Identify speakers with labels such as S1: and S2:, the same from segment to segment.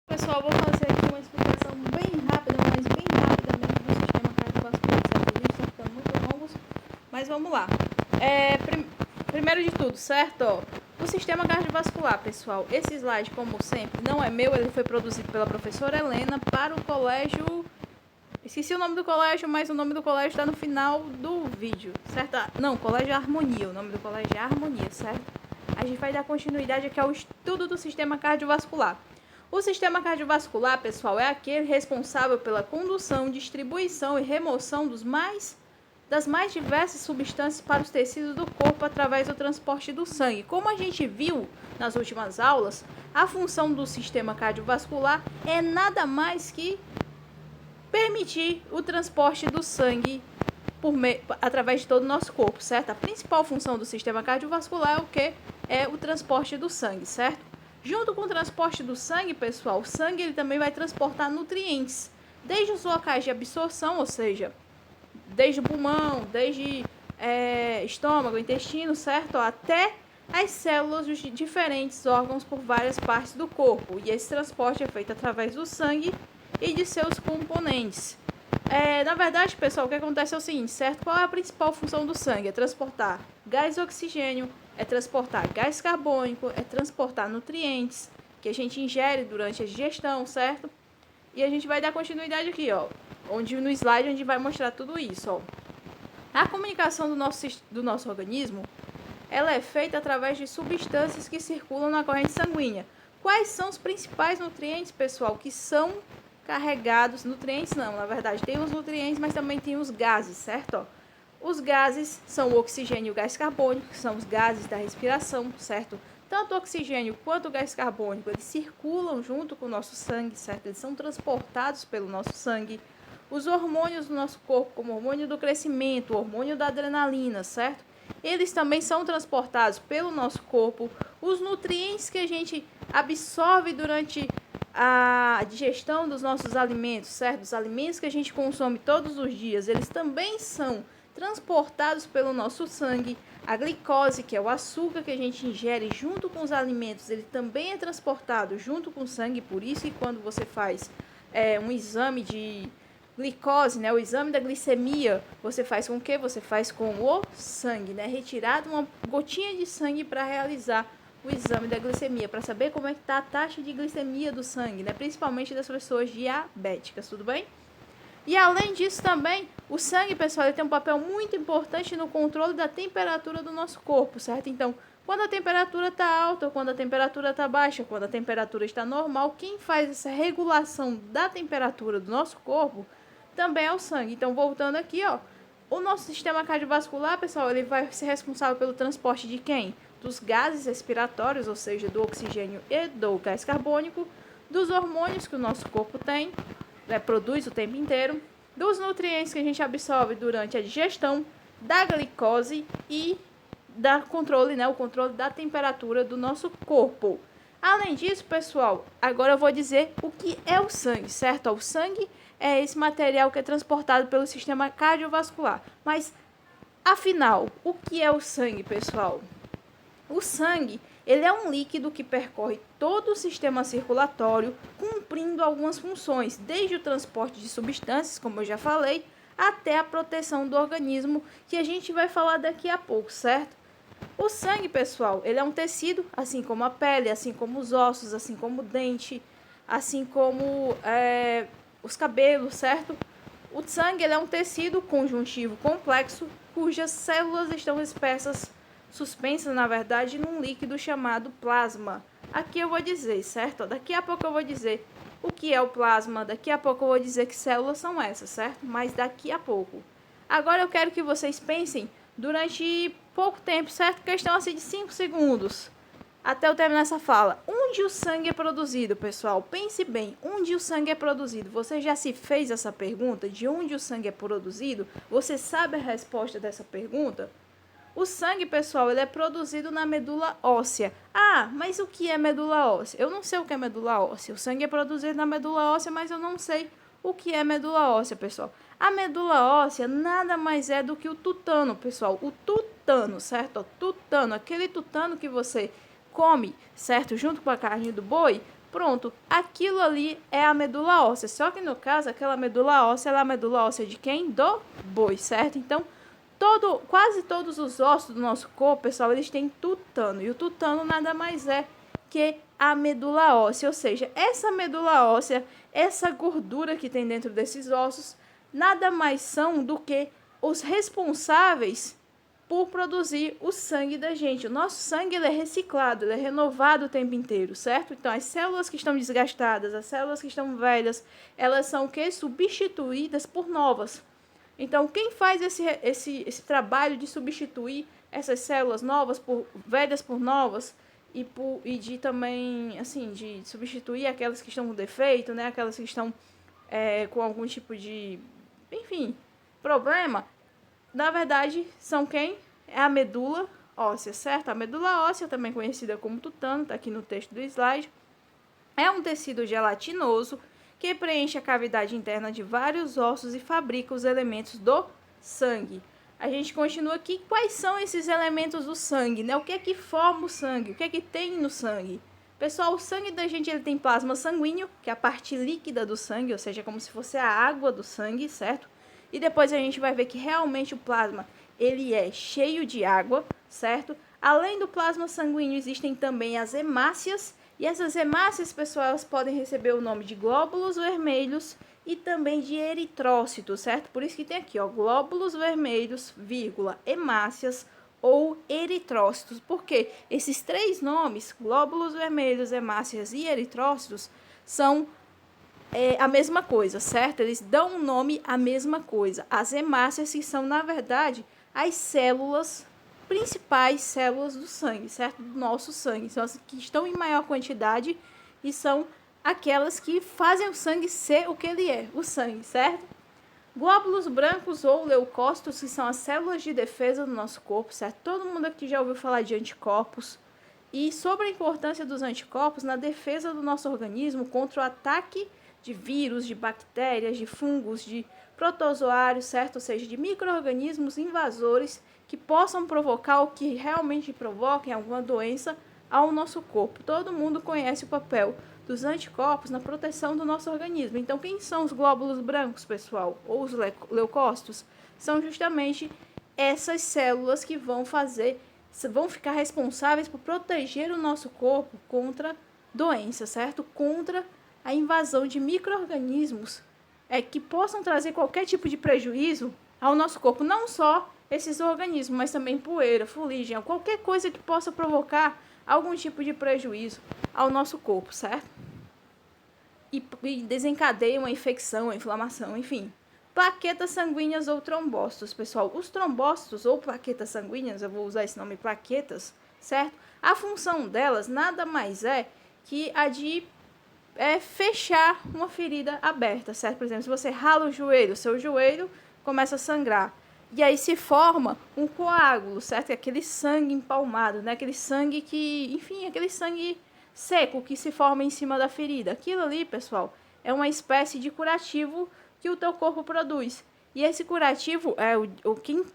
S1: Pessoal, vou fazer aqui uma explicação bem rápida, mas bem rapidamente do sistema cardiovascular. Certo? Os vídeos estão ficando muito longos, mas vamos lá. Primeiro de tudo, certo? Ó, o sistema cardiovascular, pessoal, esse slide, como sempre, não é meu, ele foi produzido pela professora Helena para o colégio... Esqueci o nome do colégio, mas o nome do colégio está no final do vídeo, certo? Não, Colégio Harmonia, o nome do colégio é Harmonia, certo? A gente vai dar continuidade aqui ao estudo do sistema cardiovascular. O sistema cardiovascular, pessoal, é aquele responsável pela condução, distribuição e remoção das mais diversas substâncias para os tecidos do corpo através do transporte do sangue. Como a gente viu nas últimas aulas, a função do sistema cardiovascular é nada mais que permitir o transporte do sangue através de todo o nosso corpo, certo? A principal função do sistema cardiovascular é o que? É o transporte do sangue, certo? Junto com o transporte do sangue, pessoal, o sangue ele também vai transportar nutrientes, desde os locais de absorção, ou seja, desde o pulmão, desde estômago, intestino, certo? Até as células dos diferentes órgãos por várias partes do corpo. E esse transporte é feito através do sangue e de seus componentes. Na verdade, pessoal, o que acontece é o seguinte, certo? Qual é a principal função do sangue? É transportar gás e oxigênio, é transportar gás carbônico, é transportar nutrientes que a gente ingere durante a digestão, certo? E a gente vai dar continuidade aqui, ó, no slide onde vai mostrar tudo isso, ó. A comunicação do nosso organismo, ela é feita através de substâncias que circulam na corrente sanguínea. Quais são os principais nutrientes, pessoal, que são carregados? Nutrientes não, na verdade, tem os nutrientes, mas também tem os gases, certo? Ó, os gases são o oxigênio e o gás carbônico, que são os gases da respiração, certo? Tanto o oxigênio quanto o gás carbônico, eles circulam junto com o nosso sangue, certo? Eles são transportados pelo nosso sangue. Os hormônios do nosso corpo, como o hormônio do crescimento, o hormônio da adrenalina, certo? Eles também são transportados pelo nosso corpo. Os nutrientes que a gente absorve durante a digestão dos nossos alimentos, certo? Os alimentos que a gente consome todos os dias, eles também são transportados pelo nosso sangue. A glicose, que é o açúcar que a gente ingere junto com os alimentos, ele também é transportado junto com o sangue. Por isso que quando você faz um exame de glicose, né, o exame da glicemia, você faz com o quê? Você faz com o sangue, né? Retirado uma gotinha de sangue para realizar o exame da glicemia, para saber como é que está a taxa de glicemia do sangue, né? Principalmente das pessoas diabéticas, tudo bem? E além disso também, o sangue, pessoal, ele tem um papel muito importante no controle da temperatura do nosso corpo, certo? Então, quando a temperatura está alta, quando a temperatura está baixa, quando a temperatura está normal, quem faz essa regulação da temperatura do nosso corpo também é o sangue. Então, voltando aqui, ó, o nosso sistema cardiovascular, pessoal, ele vai ser responsável pelo transporte de quem? Dos gases respiratórios, ou seja, do oxigênio e do gás carbônico, dos hormônios que o nosso corpo tem, produz o tempo inteiro, dos nutrientes que a gente absorve durante a digestão, da glicose e o controle da temperatura do nosso corpo. Além disso, pessoal, agora eu vou dizer o que é o sangue, certo? O sangue é esse material que é transportado pelo sistema cardiovascular. Mas, afinal, o que é o sangue, pessoal? O sangue, ele é um líquido que percorre todo o sistema circulatório, cumprindo algumas funções, desde o transporte de substâncias, como eu já falei, até a proteção do organismo, que a gente vai falar daqui a pouco, certo? O sangue, pessoal, ele é um tecido, assim como a pele, assim como os ossos, assim como o dente, assim como os cabelos, certo? O sangue, ele é um tecido conjuntivo complexo, cujas células estão suspensas, na verdade, num líquido chamado plasma. Aqui eu vou dizer, certo? Daqui a pouco eu vou dizer o que é o plasma, daqui a pouco eu vou dizer que células são essas, certo? Mas daqui a pouco. Agora eu quero que vocês pensem durante pouco tempo, certo? Questão assim de 5 segundos, até eu terminar essa fala. Onde o sangue é produzido, pessoal? Pense bem, onde o sangue é produzido? Você já se fez essa pergunta? De onde o sangue é produzido? Você sabe a resposta dessa pergunta? O sangue, pessoal, ele é produzido na medula óssea. Ah, mas o que é medula óssea? Eu não sei o que é medula óssea. O sangue é produzido na medula óssea, mas eu não sei o que é medula óssea, pessoal. A medula óssea nada mais é do que o tutano, pessoal. O tutano, certo? O tutano, aquele tutano que você come, certo? Junto com a carne do boi, Pronto, aquilo ali é a medula óssea, só que no caso, aquela medula óssea, ela é a medula óssea de quem? Do boi, certo? Então, quase todos os ossos do nosso corpo, pessoal, eles têm tutano, e o tutano nada mais é que a medula óssea, ou seja, essa medula óssea, essa gordura que tem dentro desses ossos, nada mais são do que os responsáveis por produzir o sangue da gente. O nosso sangue ele é reciclado, ele é renovado o tempo inteiro, certo? Então, as células que estão desgastadas, as células que estão velhas, elas são o quê? Substituídas por novas. Então, quem faz esse trabalho de substituir essas células novas, velhas por novas, e de também, assim, de substituir aquelas que estão com defeito, né? Aquelas que estão com algum tipo de, enfim, problema, na verdade, são quem? É a medula óssea, certo? A medula óssea, também conhecida como tutano, está aqui no texto do slide, é um tecido gelatinoso que preenche a cavidade interna de vários ossos e fabrica os elementos do sangue. A gente continua aqui. Quais são esses elementos do sangue, né? O que é que forma o sangue? O que é que tem no sangue? Pessoal, o sangue da gente ele tem plasma sanguíneo, que é a parte líquida do sangue, ou seja, como se fosse a água do sangue, certo? E depois a gente vai ver que realmente o plasma ele é cheio de água, certo? Além do plasma sanguíneo, existem também as hemácias. E essas hemácias, pessoal, elas podem receber o nome de glóbulos vermelhos e também de eritrócitos, certo? Por isso que tem aqui, ó, glóbulos vermelhos, vírgula, hemácias ou eritrócitos. Porque esses três nomes, glóbulos vermelhos, hemácias e eritrócitos, são a mesma coisa, certo? Eles dão um nome à mesma coisa. As hemácias que são, na verdade, as células, principais células do sangue, certo? Do nosso sangue. São as que estão em maior quantidade e são aquelas que fazem o sangue ser o que ele é, o sangue, certo? Glóbulos brancos ou leucócitos, que são as células de defesa do nosso corpo, certo? Todo mundo aqui já ouviu falar de anticorpos. E sobre a importância dos anticorpos na defesa do nosso organismo contra o ataque de vírus, de bactérias, de fungos, de protozoários, certo? Ou seja, de micro-organismos invasores que possam provocar ou que realmente provoquem alguma doença ao nosso corpo. Todo mundo conhece o papel dos anticorpos na proteção do nosso organismo. Então, quem são os glóbulos brancos, pessoal? Ou os leucócitos? São justamente essas células que vão ficar responsáveis por proteger o nosso corpo contra doenças, certo? Contra a invasão de micro-organismos que possam trazer qualquer tipo de prejuízo ao nosso corpo. Não só esses organismos, mas também poeira, fuligem, qualquer coisa que possa provocar algum tipo de prejuízo ao nosso corpo, certo? E desencadeia uma infecção, uma inflamação, enfim. Plaquetas sanguíneas ou trombócitos, pessoal. Os trombócitos ou plaquetas sanguíneas, eu vou usar esse nome plaquetas, certo? A função delas nada mais é que a de fechar uma ferida aberta, certo? Por exemplo, se você rala o joelho, seu joelho começa a sangrar. E aí se forma um coágulo, certo? Aquele sangue empalmado, né? Aquele sangue que, enfim, aquele sangue seco que se forma em cima da ferida. Aquilo ali, pessoal, é uma espécie de curativo que o teu corpo produz. E esse curativo, quem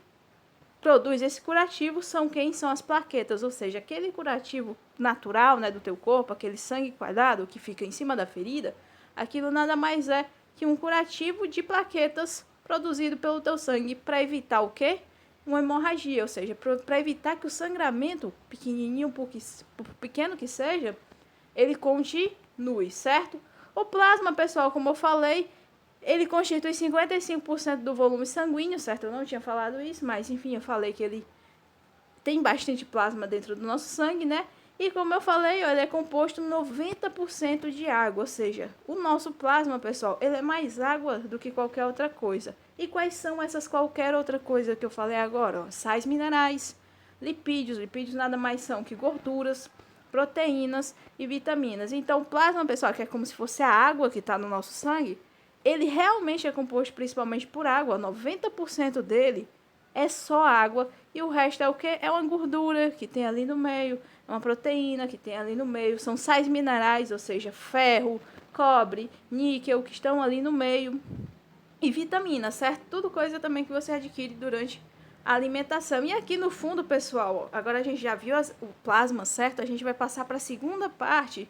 S1: produz esse curativo são as plaquetas, ou seja, aquele curativo natural, né, do teu corpo, aquele sangue quadrado que fica em cima da ferida, aquilo nada mais é que um curativo de plaquetas produzido pelo teu sangue para evitar o quê? Uma hemorragia, ou seja, para evitar que o sangramento, pequenininho, por pequeno que seja, ele continue, certo? O plasma, pessoal, como eu falei, ele constitui 55% do volume sanguíneo, certo? Eu não tinha falado isso, mas enfim, eu falei que ele tem bastante plasma dentro do nosso sangue, né? E como eu falei, ele é composto 90% de água, ou seja, o nosso plasma, pessoal, ele é mais água do que qualquer outra coisa. E quais são essas qualquer outra coisa que eu falei agora? Ó, sais minerais, lipídios. Lipídios nada mais são que gorduras, proteínas e vitaminas. Então, o plasma, pessoal, que é como se fosse a água que está no nosso sangue, ele realmente é composto principalmente por água. 90% dele é só água e o resto é o que? É uma gordura que tem ali no meio, uma proteína que tem ali no meio, são sais minerais, ou seja, ferro, cobre, níquel, que estão ali no meio, e vitamina, certo? Tudo coisa também que você adquire durante a alimentação. E aqui no fundo, pessoal, agora a gente já viu o plasma, certo? A gente vai passar para a segunda parte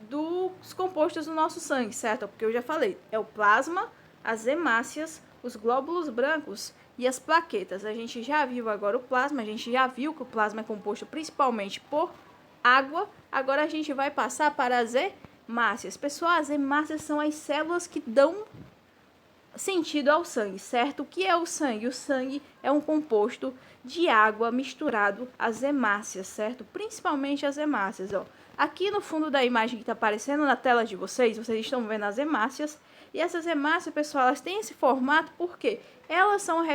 S1: dos compostos do nosso sangue, certo? Porque eu já falei, é o plasma, as hemácias, os glóbulos brancos e as plaquetas. A gente já viu agora o plasma, a gente já viu que o plasma é composto principalmente por água. Agora a gente vai passar para as hemácias. Pessoal, as hemácias são as células que dão sentido ao sangue, certo? O que é o sangue? O sangue é um composto de água misturado às hemácias, certo? Principalmente as hemácias, ó. Aqui no fundo da imagem que está aparecendo na tela de vocês, vocês estão vendo as hemácias. E essas hemácias, pessoal, elas têm esse formato porque elas são as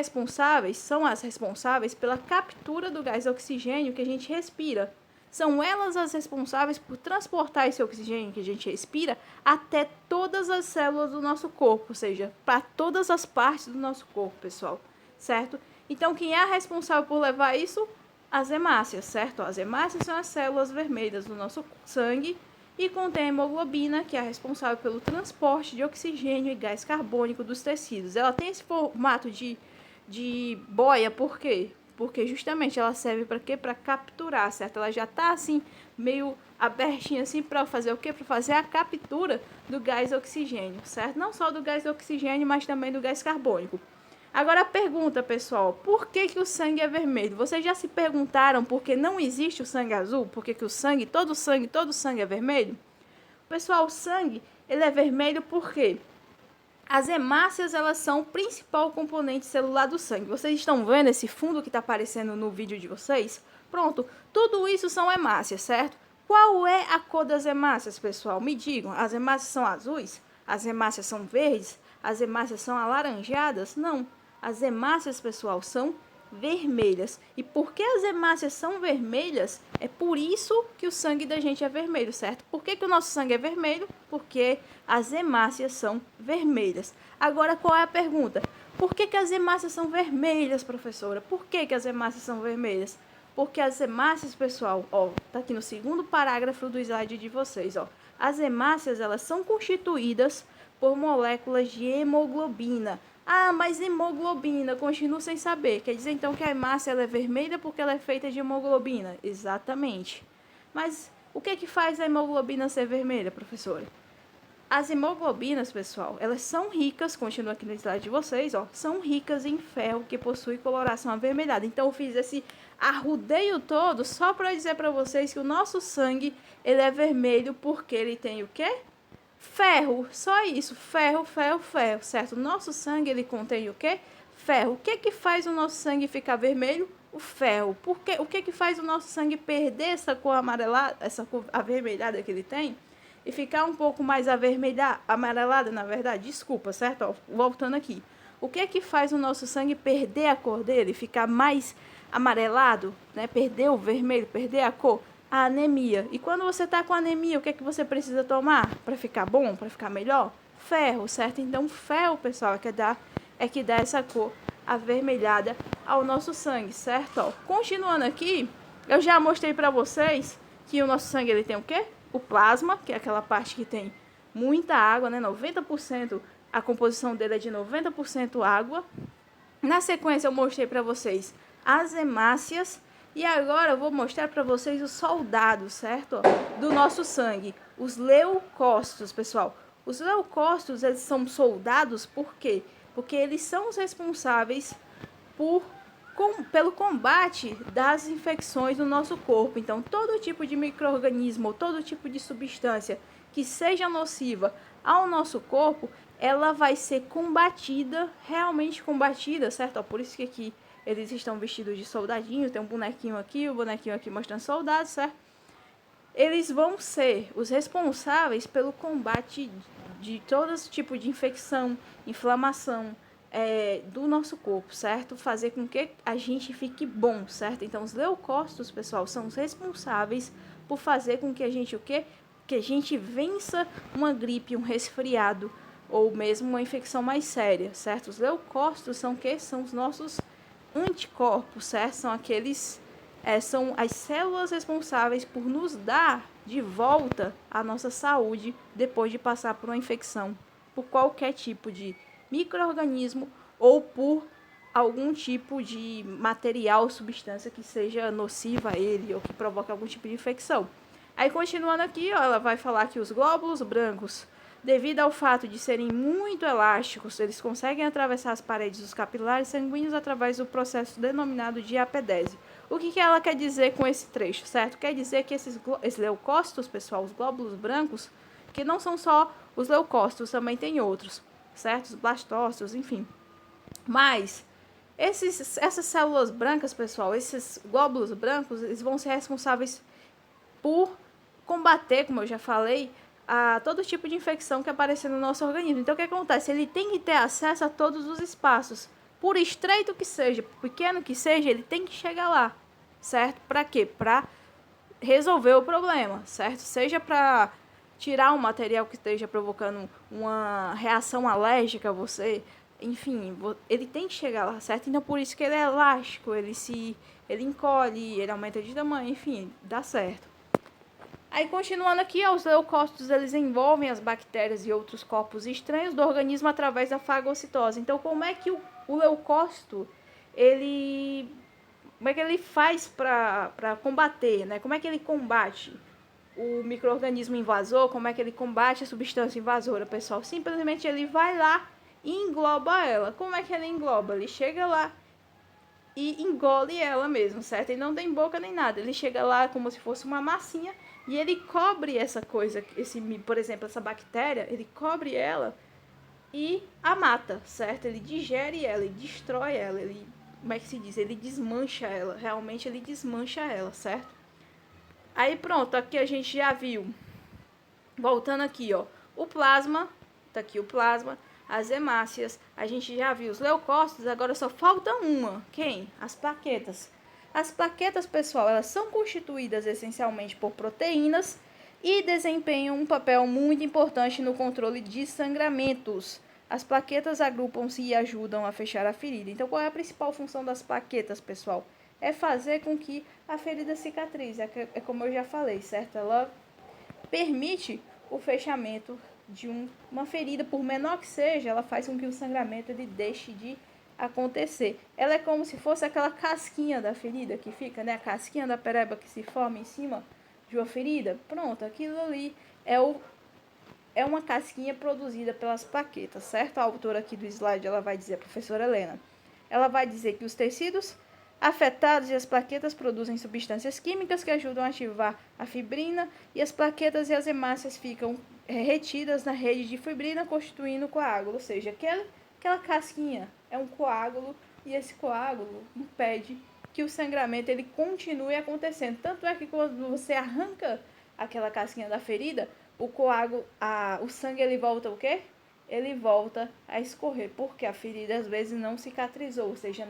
S1: responsáveis pela captura do gás oxigênio que a gente respira. São elas as responsáveis por transportar esse oxigênio que a gente respira até todas as células do nosso corpo, ou seja, para todas as partes do nosso corpo, pessoal, certo? Então, quem é a responsável por levar isso? As hemácias, certo? As hemácias são as células vermelhas do nosso sangue e contém a hemoglobina, que é a responsável pelo transporte de oxigênio e gás carbônico dos tecidos. Ela tem esse formato de boia, por quê? Porque justamente ela serve para quê? Para capturar, certo? Ela já está assim, meio abertinha assim para fazer o quê? Para fazer a captura do gás oxigênio, certo? Não só do gás oxigênio, mas também do gás carbônico. Agora a pergunta, pessoal, por que o sangue é vermelho? Vocês já se perguntaram por que não existe o sangue azul? Por que o sangue, todo sangue é vermelho? Pessoal, o sangue, ele é vermelho por quê? As hemácias, elas são o principal componente celular do sangue. Vocês estão vendo esse fundo que está aparecendo no vídeo de vocês? Pronto, tudo isso são hemácias, certo? Qual é a cor das hemácias, pessoal? Me digam, as hemácias são azuis? As hemácias são verdes? As hemácias são alaranjadas? Não, as hemácias, pessoal, são vermelhas. E porque as hemácias são vermelhas, é por isso que o sangue da gente é vermelho, certo? Por que o nosso sangue é vermelho? Porque as hemácias são vermelhas. Agora, qual é a pergunta? Por que as hemácias são vermelhas, professora? Por que as hemácias são vermelhas? Porque as hemácias, pessoal, ó, tá aqui no segundo parágrafo do slide de vocês, ó. As hemácias, elas são constituídas por moléculas de hemoglobina. Ah, mas hemoglobina, continuo sem saber. Quer dizer então que a hemácia ela é vermelha porque ela é feita de hemoglobina? Exatamente. Mas o que faz a hemoglobina ser vermelha, professora? As hemoglobinas, pessoal, elas são ricas, continua aqui no slide de vocês, ó, são ricas em ferro que possui coloração avermelhada. Então eu fiz esse arrudeio todo só para dizer para vocês que o nosso sangue ele é vermelho porque ele tem o quê? Ferro, só isso, ferro, ferro, ferro, certo? O nosso sangue, ele contém o quê? Ferro. O que faz o nosso sangue ficar vermelho? O ferro. O que faz o nosso sangue perder essa cor amarelada, essa cor avermelhada que ele tem? E ficar um pouco mais amarelada, na verdade, desculpa, certo? Ó, voltando aqui. O que faz o nosso sangue perder a cor dele, ficar mais amarelado, né? Perder o vermelho, perder a cor? A anemia. E quando você está com anemia, o que você precisa tomar para ficar bom, para ficar melhor? Ferro, certo? Então, ferro, pessoal, é que dá essa cor avermelhada ao nosso sangue, certo? Ó, continuando aqui, eu já mostrei para vocês que o nosso sangue ele tem o quê? O plasma, que é aquela parte que tem muita água, né? 90%, a composição dele é de 90% água. Na sequência, eu mostrei para vocês as hemácias. E agora eu vou mostrar para vocês os soldados, certo? Do nosso sangue, os leucócitos, pessoal. Os leucócitos, eles são soldados por quê? Porque eles são os responsáveis pelo combate das infecções no nosso corpo. Então, todo tipo de micro-organismo, todo tipo de substância que seja nociva ao nosso corpo, ela vai ser combatida, realmente combatida, certo? Ó, por isso que aqui eles estão vestidos de soldadinho, tem um bonequinho aqui, o bonequinho aqui mostrando soldados, certo? Eles vão ser os responsáveis pelo combate de todo esse tipo de infecção, inflamação do nosso corpo, certo? Fazer com que a gente fique bom, certo? Então, os leucócitos, pessoal, são os responsáveis por fazer com que a gente, o quê? Que a gente vença uma gripe, um resfriado, ou mesmo uma infecção mais séria, certo? Os leucócitos são o quê? São os nossos anticorpos, certo? São as células responsáveis por nos dar de volta a nossa saúde depois de passar por uma infecção, por qualquer tipo de micro-organismo ou por algum tipo de material ou substância que seja nociva a ele ou que provoque algum tipo de infecção. Aí, continuando aqui, ó, ela vai falar que os glóbulos brancos, devido ao fato de serem muito elásticos, eles conseguem atravessar as paredes dos capilares sanguíneos através do processo denominado de apedese. O que ela quer dizer com esse trecho, certo? Quer dizer que esses leucócitos, pessoal, os glóbulos brancos, que não são só os leucócitos, também tem outros, certo? Os blastócitos, enfim. Mas essas células brancas, pessoal, esses glóbulos brancos, eles vão ser responsáveis por combater, como eu já falei, a todo tipo de infecção que aparecer no nosso organismo. Então, o que acontece? Ele tem que ter acesso a todos os espaços. Por estreito que seja, por pequeno que seja, ele tem que chegar lá, certo? Para quê? Para resolver o problema, certo? Seja para tirar um material que esteja provocando uma reação alérgica a você, enfim, ele tem que chegar lá, certo? Então, por isso que ele é elástico, ele encolhe, ele aumenta de tamanho, enfim, dá certo. Aí, continuando aqui, os leucócitos, eles envolvem as bactérias e outros corpos estranhos do organismo através da fagocitose. Então, como é que o leucócito, como é que ele faz para combater, né? Como é que ele combate o micro-organismo invasor? Como é que ele combate a substância invasora, pessoal? Simplesmente ele vai lá e engloba ela. Como é que ele engloba? Ele chega lá e engole ela mesmo, certo? Ele não tem boca nem nada. Ele chega lá como se fosse uma massinha e ele cobre essa coisa, por exemplo, essa bactéria, ele cobre ela e a mata, certo? Ele digere ela, ele destrói ela, ele, como é que se diz? Ele desmancha ela, realmente ele desmancha ela, certo? Aí pronto, aqui a gente já viu, voltando aqui, ó, o plasma, tá aqui o plasma, as hemácias, a gente já viu os leucócitos, agora só falta uma, quem? As plaquetas. As plaquetas, pessoal, elas são constituídas essencialmente por proteínas e desempenham um papel muito importante no controle de sangramentos. As plaquetas agrupam-se e ajudam a fechar a ferida. Então, qual é a principal função das plaquetas, pessoal? É fazer com que a ferida cicatrize. É como eu já falei, certo? Ela permite o fechamento de uma ferida, por menor que seja, ela faz com que o sangramento ele deixe de acontecer. Ela é como se fosse aquela casquinha da ferida que fica, né? A casquinha da pereba que se forma em cima de uma ferida. Pronto, aquilo ali é uma casquinha produzida pelas plaquetas, certo? A autora aqui do slide, ela vai dizer, a professora Helena, ela vai dizer que os tecidos afetados e as plaquetas produzem substâncias químicas que ajudam a ativar a fibrina e as plaquetas e as hemácias ficam retidas na rede de fibrina, constituindo coágulo, ou seja, aquela casquinha é um coágulo e esse coágulo impede que o sangramento ele continue acontecendo. Tanto é que quando você arranca aquela casquinha da ferida, o coágulo, o sangue ele volta o quê? Ele volta a escorrer, porque a ferida às vezes não cicatrizou, ou seja,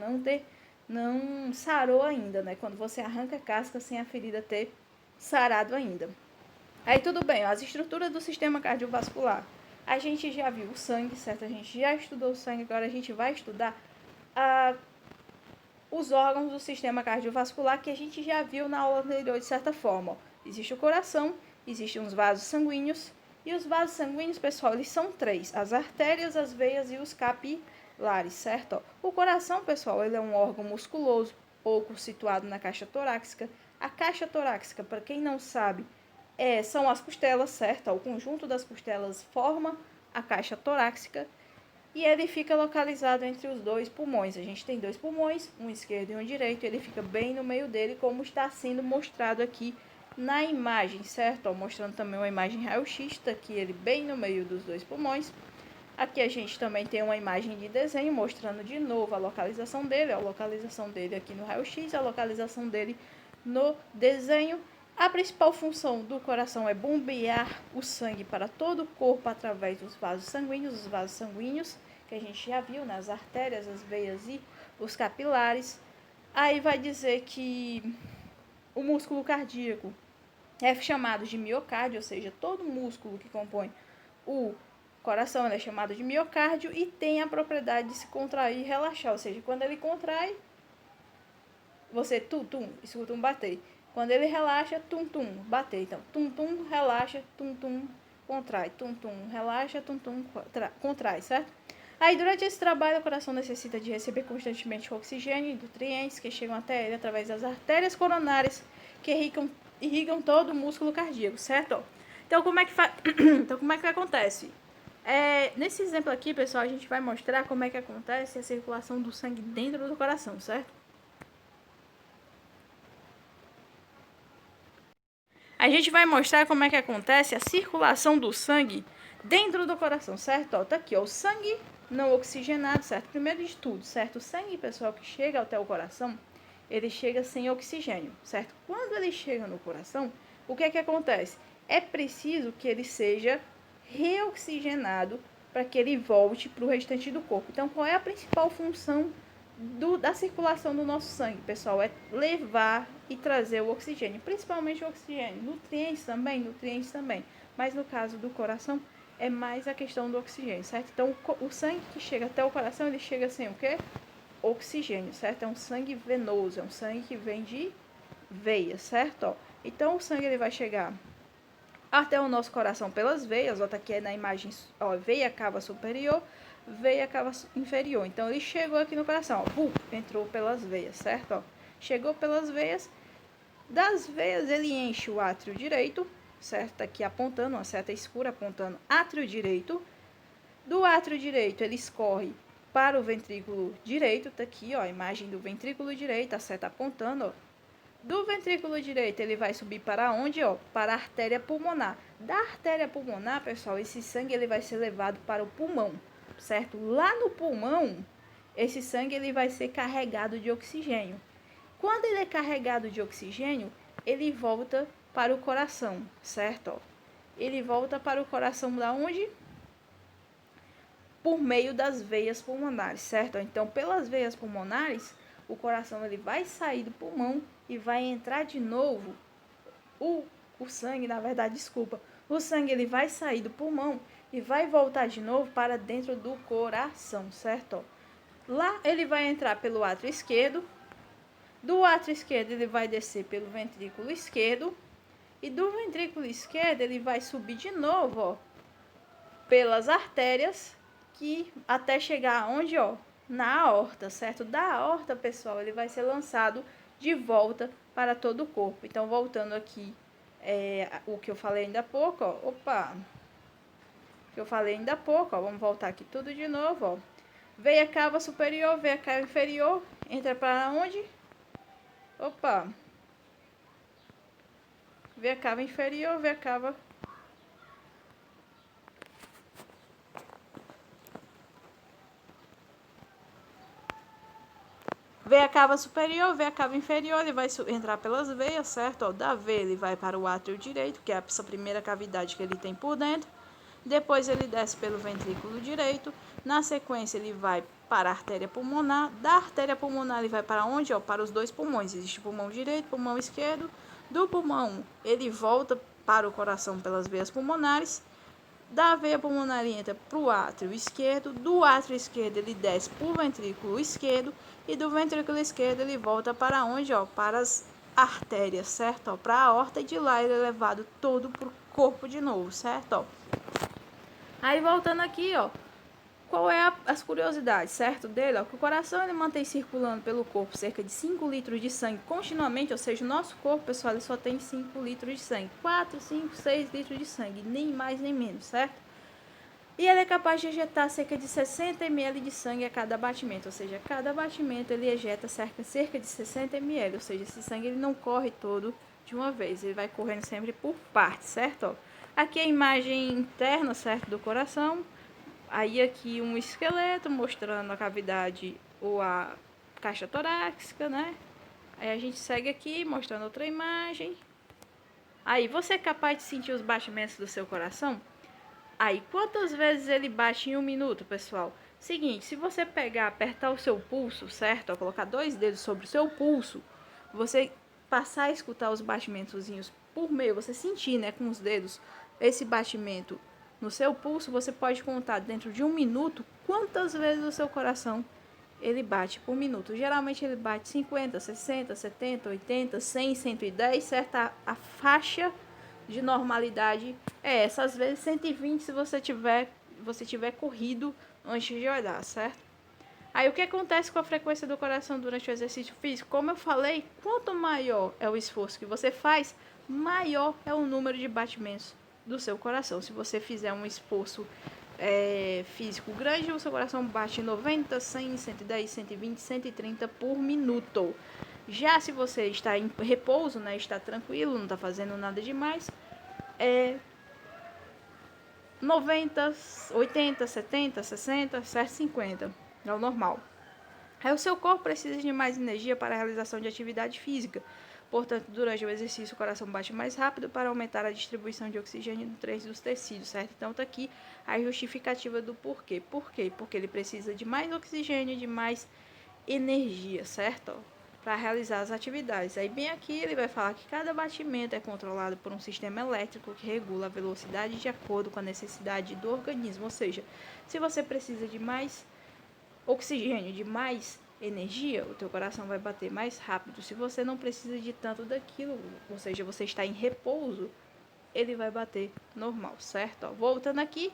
S1: não sarou ainda, né? Quando você arranca a casca sem a ferida ter sarado ainda. Aí tudo bem, as estruturas do sistema cardiovascular. A gente já viu o sangue, certo? A gente já estudou o sangue, agora a gente vai estudar os órgãos do sistema cardiovascular que a gente já viu na aula anterior de certa forma. Existe o coração, existem os vasos sanguíneos, e os vasos sanguíneos, pessoal, eles são 3, as artérias, as veias e os capilares, certo? O coração, pessoal, ele é um órgão musculoso, pouco situado na caixa torácica. A caixa torácica, para quem não sabe, são as costelas, certo? O conjunto das costelas forma a caixa torácica e ele fica localizado entre os 2 pulmões. A gente tem 2 pulmões, um esquerdo e um direito, ele fica bem no meio dele, como está sendo mostrado aqui na imagem, certo? Mostrando também uma imagem raio-x, tá aqui ele bem no meio dos 2 pulmões. Aqui a gente também tem uma imagem de desenho mostrando de novo a localização dele aqui no raio-x, a localização dele no desenho. A principal função do coração é bombear o sangue para todo o corpo através dos vasos sanguíneos. Os vasos sanguíneos, que a gente já viu, nas artérias, as veias e os capilares. Aí vai dizer que o músculo cardíaco é chamado de miocárdio, ou seja, todo músculo que compõe o coração é chamado de miocárdio e tem a propriedade de se contrair e relaxar. Ou seja, quando ele contrai, você escuta um bater. Quando ele relaxa, bater. Então, relaxa, contrai. Relaxa, contrai, certo? Aí, durante esse trabalho, o coração necessita de receber constantemente oxigênio e nutrientes que chegam até ele através das artérias coronárias, que irrigam todo o músculo cardíaco, certo? Então, como é que então, como é que acontece? Nesse exemplo aqui, pessoal, a gente vai mostrar como é que acontece a circulação do sangue dentro do coração, certo? A gente vai mostrar como é que acontece a circulação do sangue dentro do coração, certo? Ó, tá aqui, ó, o sangue não oxigenado, certo? Primeiro de tudo, certo? O sangue, pessoal, que chega até o coração, ele chega sem oxigênio, certo? Quando ele chega no coração, o que é que acontece? É preciso que ele seja reoxigenado para que ele volte para o restante do corpo. Então, qual é a principal função da circulação do nosso sangue, pessoal? É levar e trazer o oxigênio, principalmente o oxigênio. Nutrientes também. Mas no caso do coração, é mais a questão do oxigênio, certo? Então, o sangue que chega até o coração, ele chega sem o quê? Oxigênio, certo? É um sangue venoso, é um sangue que vem de veia, certo? Ó, então, o sangue ele vai chegar até o nosso coração pelas veias, ó, tá aqui na imagem, ó, veia cava superior, veia cava inferior. Então, ele chegou aqui no coração, ó, entrou pelas veias, certo? Ó, chegou pelas veias, das veias ele enche o átrio direito, certo? Tá aqui apontando, uma seta escura apontando átrio direito. Do átrio direito ele escorre para o ventrículo direito, tá aqui, ó, a imagem do ventrículo direito, a seta apontando, ó. Do ventrículo direito, ele vai subir para onde? Ó, para a artéria pulmonar. Da artéria pulmonar, pessoal, esse sangue ele vai ser levado para o pulmão, certo? Lá no pulmão, esse sangue ele vai ser carregado de oxigênio. Quando ele é carregado de oxigênio, ele volta para o coração, certo? Ó, ele volta para o coração da onde? Por meio das veias pulmonares, certo? Então, pelas veias pulmonares, o coração ele vai sair do pulmão e vai entrar de novo o sangue, na verdade, desculpa. O sangue ele vai sair do pulmão e vai voltar de novo para dentro do coração, certo? Lá ele vai entrar pelo átrio esquerdo. Do átrio esquerdo ele vai descer pelo ventrículo esquerdo. E do ventrículo esquerdo ele vai subir de novo, ó, pelas artérias, que até chegar onde, ó, na aorta, certo? Da aorta, pessoal, ele vai ser lançado de volta para todo o corpo. Então, voltando aqui, o que eu falei ainda há pouco, ó, o que eu falei ainda há pouco, ó, vamos voltar aqui tudo de novo, ó. Veia cava superior, veia cava inferior, entra para onde? Veia cava inferior, veia cava veia cava superior, veia cava inferior, ele vai entrar pelas veias, certo? Ó, da veia ele vai para o átrio direito, que é essa primeira cavidade que ele tem por dentro. Depois ele desce pelo ventrículo direito. Na sequência ele vai para a artéria pulmonar. Da artéria pulmonar ele vai para onde? Ó, para os dois pulmões. Existe o pulmão direito, pulmão esquerdo. Do pulmão ele volta para o coração pelas veias pulmonares. Da veia pulmonar ele entra para o átrio esquerdo. Do átrio esquerdo ele desce para o ventrículo esquerdo. E do ventrículo esquerdo ele volta para onde? Ó, para as artérias, certo? Ó, para a aorta, e de lá ele é levado todo para o corpo de novo, certo? Ó. Aí voltando aqui, ó, qual é as curiosidades, certo, dele? Ó, que o coração ele mantém circulando pelo corpo cerca de 5 litros de sangue continuamente, ou seja, o nosso corpo, pessoal, ele só tem 5 litros de sangue, 4, 5, 6 litros de sangue, nem mais nem menos, certo? E ele é capaz de ejetar cerca de 60 ml de sangue a cada batimento, ou seja, a cada batimento ele ejeta cerca de 60 ml, ou seja, esse sangue ele não corre todo de uma vez, ele vai correndo sempre por partes, certo? Ó, aqui a imagem interna, certo, do coração. Aí aqui um esqueleto mostrando a cavidade ou a caixa torácica, né? Aí a gente segue aqui mostrando outra imagem. Aí você é capaz de sentir os batimentos do seu coração? Aí quantas vezes ele bate em um minuto, pessoal? Seguinte, se você pegar, apertar o seu pulso, certo? Ó, colocar 2 dedos sobre o seu pulso, você passar a escutar os batimentozinhos por meio, você sentir, né, com os dedos, esse batimento no seu pulso, você pode contar dentro de um minuto quantas vezes o seu coração ele bate por minuto. Geralmente ele bate 50, 60, 70, 80, 100, 110, certo? A faixa de normalidade é essa. Às vezes 120 se você tiver corrido antes de olhar, certo? Aí o que acontece com a frequência do coração durante o exercício físico? Como eu falei, quanto maior é o esforço que você faz, maior é o número de batimentos do seu coração. Se você fizer um esforço físico grande, o seu coração bate 90, 100, 110, 120, 130 por minuto. Já se você está em repouso, né, está tranquilo, não está fazendo nada demais, 90, 80, 70, 60, 50. É o normal. Aí o seu corpo precisa de mais energia para a realização de atividade física. Portanto, durante o exercício, o coração bate mais rápido para aumentar a distribuição de oxigênio entre os tecidos, certo? Então, tá aqui a justificativa do porquê. Por quê? Porque ele precisa de mais oxigênio, de mais energia, certo? Para realizar as atividades. Aí, bem aqui, ele vai falar que cada batimento é controlado por um sistema elétrico que regula a velocidade de acordo com a necessidade do organismo. Ou seja, se você precisa de mais oxigênio, de mais energia, o teu coração vai bater mais rápido. Se você não precisa de tanto daquilo, ou seja, você está em repouso, ele vai bater normal, certo? Ó, voltando aqui,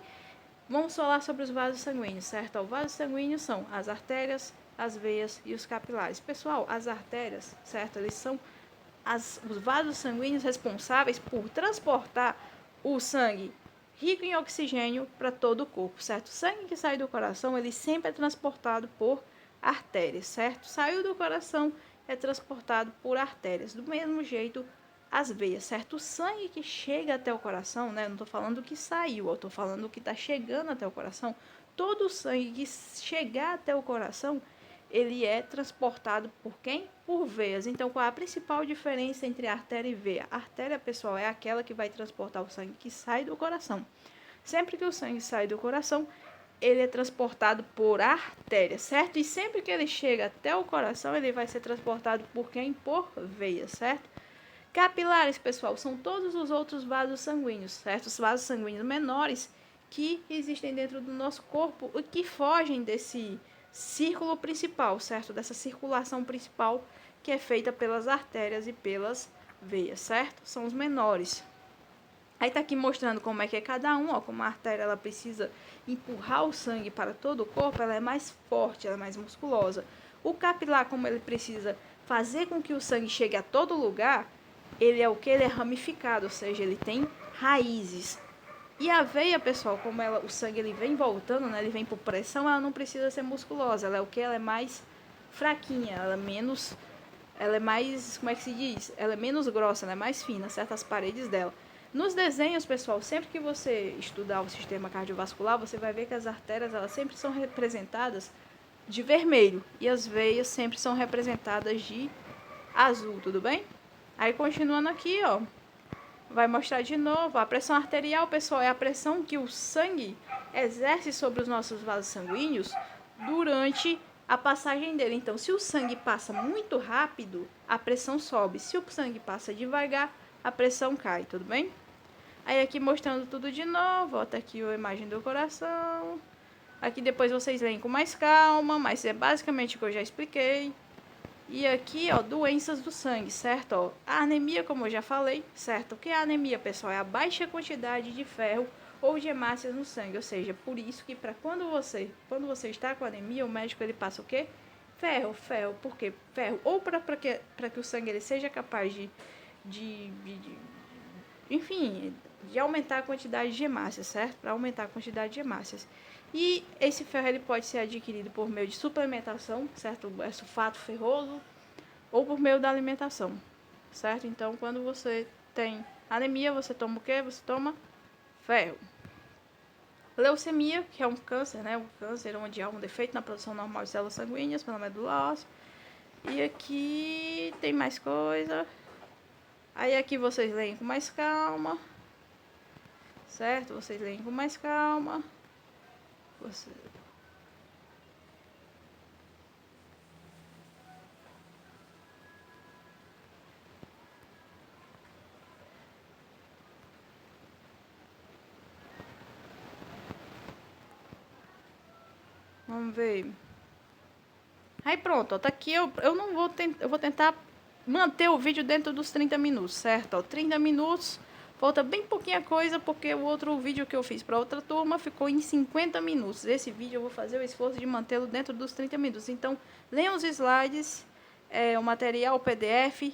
S1: vamos falar sobre os vasos sanguíneos, certo? Ó, os vasos sanguíneos são as artérias, as veias e os capilares. Pessoal, as artérias, certo? Eles são os vasos sanguíneos responsáveis por transportar o sangue rico em oxigênio para todo o corpo, certo? O sangue que sai do coração, ele sempre é transportado por artérias, certo? Saiu do coração, é transportado por artérias. Do mesmo jeito, as veias, certo? O sangue que chega até o coração, né? Eu não estou falando que saiu, eu estou falando que está chegando até o coração. Todo o sangue que chegar até o coração, ele é transportado por quem? Por veias. Então, qual é a principal diferença entre artéria e veia? A artéria, pessoal, é aquela que vai transportar o sangue que sai do coração. Sempre que o sangue sai do coração, ele é transportado por artéria, certo? E sempre que ele chega até o coração, ele vai ser transportado por quem? Por veia, certo? Capilares, pessoal, são todos os outros vasos sanguíneos, certo? Os vasos sanguíneos menores que existem dentro do nosso corpo e que fogem desse círculo principal, certo? Dessa circulação principal que é feita pelas artérias e pelas veias, certo? São os menores. Aí tá aqui mostrando como é que é cada um, ó, como a artéria ela precisa empurrar o sangue para todo o corpo, ela é mais forte, ela é mais musculosa. O capilar, como ele precisa fazer com que o sangue chegue a todo lugar, ele é o que? Ele é ramificado, ou seja, ele tem raízes. E a veia, pessoal, como o sangue ele vem voltando, né, ele vem por pressão, ela não precisa ser musculosa, ela é o que? Ela é mais fraquinha, ela é mais, como é que se diz? Ela é menos grossa, ela é mais fina, certas paredes dela. Nos desenhos, pessoal, sempre que você estudar o sistema cardiovascular, você vai ver que as artérias, elas sempre são representadas de vermelho e as veias sempre são representadas de azul, tudo bem? Aí, continuando aqui, ó, vai mostrar de novo, a pressão arterial, pessoal, é a pressão que o sangue exerce sobre os nossos vasos sanguíneos durante a passagem dele. Então, se o sangue passa muito rápido, a pressão sobe. Se o sangue passa devagar, a pressão cai, tudo bem? Aí aqui mostrando tudo de novo, ó, tá aqui a imagem do coração. Aqui depois vocês leem com mais calma, mas é basicamente o que eu já expliquei. E aqui, ó, doenças do sangue, certo? Ó, a anemia, como eu já falei, certo? O que é a anemia, pessoal? É a baixa quantidade de ferro ou de hemácias no sangue. Ou seja, por isso que quando você está com anemia, o médico ele passa o quê? Ferro. Por quê? Ferro. Ou para que o sangue ele seja capaz de enfim, de aumentar a quantidade de hemácias, certo? Para aumentar a quantidade de hemácias. E esse ferro ele pode ser adquirido por meio de suplementação, certo? É sulfato ferroso ou por meio da alimentação, certo? Então, quando você tem anemia, você toma o quê? Você toma ferro. Leucemia, que é um câncer, né? Um câncer onde há um defeito na produção normal de células sanguíneas pela medula óssea. E aqui tem mais coisa. Aí aqui vocês leem com mais calma, certo? Vocês leem com mais calma. Vamos ver. Aí pronto, ó, tá aqui. Eu não vou eu vou tentar manter o vídeo dentro dos 30 minutos, certo? Ó, 30 minutos. Falta bem pouquinha coisa, porque o outro vídeo que eu fiz para outra turma ficou em 50 minutos. Esse vídeo eu vou fazer o esforço de mantê-lo dentro dos 30 minutos. Então, leiam os slides, o material, o PDF,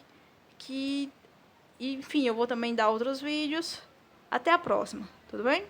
S1: que enfim, eu vou também dar outros vídeos. Até a próxima, tudo bem?